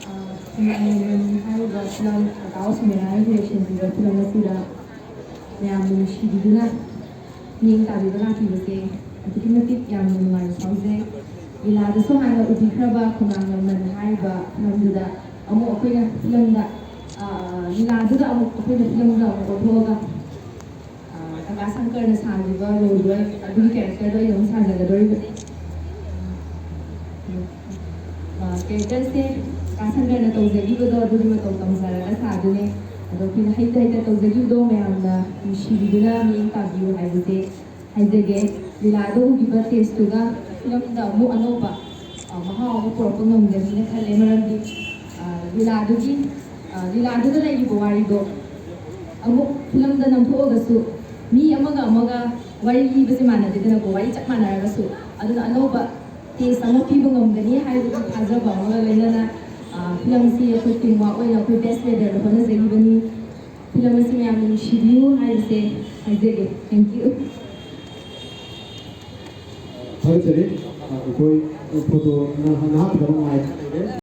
ꯍꯥꯏꯔꯤꯕ ꯐꯤꯂꯝ ꯀꯀꯥ ꯑꯣꯁꯃꯦꯔꯥꯅ ꯗꯤꯔꯦꯛꯁꯟ ꯄꯤꯕ ꯐꯤꯂꯝ ꯑꯁꯤꯗ ꯃꯌꯥꯝꯅ ꯅꯨꯡꯁꯤꯕꯤꯗꯨꯅ ꯃꯤꯠꯌꯦꯡ ꯇꯥꯕꯤꯕ ꯂꯥꯛꯄꯤꯕꯁꯦ ꯑꯗꯨꯛꯀꯤ ꯃꯇꯤꯛ ꯌꯥꯝꯅ ꯅꯨꯡꯉꯥꯏꯕ ꯐꯥꯎꯖꯩ꯫ ꯂꯤꯂꯥꯗꯁꯨ ꯍꯥꯟꯅ ꯎꯕꯤꯈ꯭ꯔꯕ ꯈꯣꯡꯅꯥꯡ ꯂꯃꯟ ꯍꯥꯏꯔꯤꯕ ꯐꯤꯂꯝꯗꯨꯗ ꯑꯃꯨꯛ ꯑꯩꯈꯣꯏꯅ ꯐꯤꯂꯝꯗ ꯂꯤꯂꯥꯗꯨꯗ ꯑꯃꯨꯛ ꯑꯩꯈꯣꯏꯅ ꯐꯤꯂꯝꯗ ꯑꯃꯨꯛ ꯑꯣꯟꯊꯣꯛꯑꯒ ꯀꯀꯥ ꯁꯪꯀꯔꯅ ꯁꯥꯈꯤꯕ ꯔꯣꯜꯗꯣ ꯑꯗꯨꯒꯤ ꯀꯦꯔꯦꯛꯇꯔꯗꯣ ꯑꯩꯅ ꯑꯃꯨꯛ ꯁꯥꯖꯒꯗꯧꯔꯤꯕꯅꯤ꯫ ꯀꯦꯔꯦꯛꯇꯔꯁꯦ ꯀꯀꯥ ꯁꯪꯀꯔꯅ ꯇꯧꯖꯈꯤꯕꯗꯣ ꯑꯗꯨꯒꯤ ꯃꯇꯧ ꯇꯝꯖꯔꯒ ꯁꯥꯗꯣꯏꯅꯦ꯫ ꯑꯗꯣ ꯑꯩꯈꯣꯏꯅ ꯍꯩꯇ ꯍꯩꯇ ꯇꯧꯖꯈꯤꯕꯗꯣ ꯃꯌꯥꯝꯅ ꯅꯨꯡꯁꯤꯕꯤꯗꯨꯅ ꯃꯤꯠꯌꯦꯡ ꯇꯥꯕꯤꯌꯨ ꯍꯥꯏꯕꯁꯦ ꯍꯥꯏꯖꯒꯦ꯫ ꯂꯤꯂꯥꯗ ꯎꯈꯤꯕ ꯇꯦꯁꯇꯨꯒ ꯐꯤꯂꯝꯗ ꯑꯃꯨꯛ ꯑꯅꯧꯕ ꯃꯍꯥꯎ ꯑꯃ ꯄꯨꯔꯛꯄ ꯉꯝꯒꯅꯤꯅ ꯈꯜꯂꯦ꯫ ꯃꯔꯝꯗꯤ ꯂꯤꯂꯥꯗꯨꯗ ꯂꯩꯔꯤꯕ ꯋꯥꯔꯤꯗꯣ ꯑꯃꯨꯛ ꯐꯤꯂꯝꯗ ꯅꯝꯊꯣꯛꯑꯒꯁꯨ ꯃꯤ ꯑꯃꯒ ꯑꯃꯒ ꯋꯥꯔꯤ ꯂꯤꯕꯁꯦ ꯃꯥꯟꯅꯗꯦꯗꯅꯀꯣ, ꯋꯥꯔꯤ ꯆꯞ ꯃꯥꯟꯅꯔꯒꯁꯨ ꯑꯗꯨꯅ ꯑꯅꯧꯕ ꯇꯦꯁ ꯑꯃ ꯄꯤꯕ ꯉꯝꯒꯅꯤ ꯍꯥꯏꯕꯒꯤ ꯊꯥꯖꯕ ꯑꯃꯒ ꯂꯣꯏꯅꯅ ꯐꯤꯂꯝꯁꯤ ꯑꯩꯈꯣꯏ ꯇꯤꯝꯋꯥꯔꯛ ꯑꯣꯏꯅ ꯑꯩꯈꯣꯏ ꯕꯦꯁ ꯂꯦꯚꯦꯜꯗ ꯍꯣꯠꯅꯖꯈꯤꯕꯅꯤ꯫ ꯐꯤꯂꯝ ꯑꯁꯤ ꯃꯌꯥꯝꯅ ꯅꯨꯡꯁꯤꯕꯤꯌꯨ ꯍꯥꯏꯕꯁꯦ ꯍꯥꯏꯖꯒꯦ꯫ Thank you. ꯐꯖꯔꯦ ꯑꯩꯈꯣꯏ ꯐꯣꯇꯣ ꯅꯍꯥꯛꯀꯤꯗꯃꯛ ꯉꯥꯏꯔꯒ ꯂꯩꯔꯦ꯫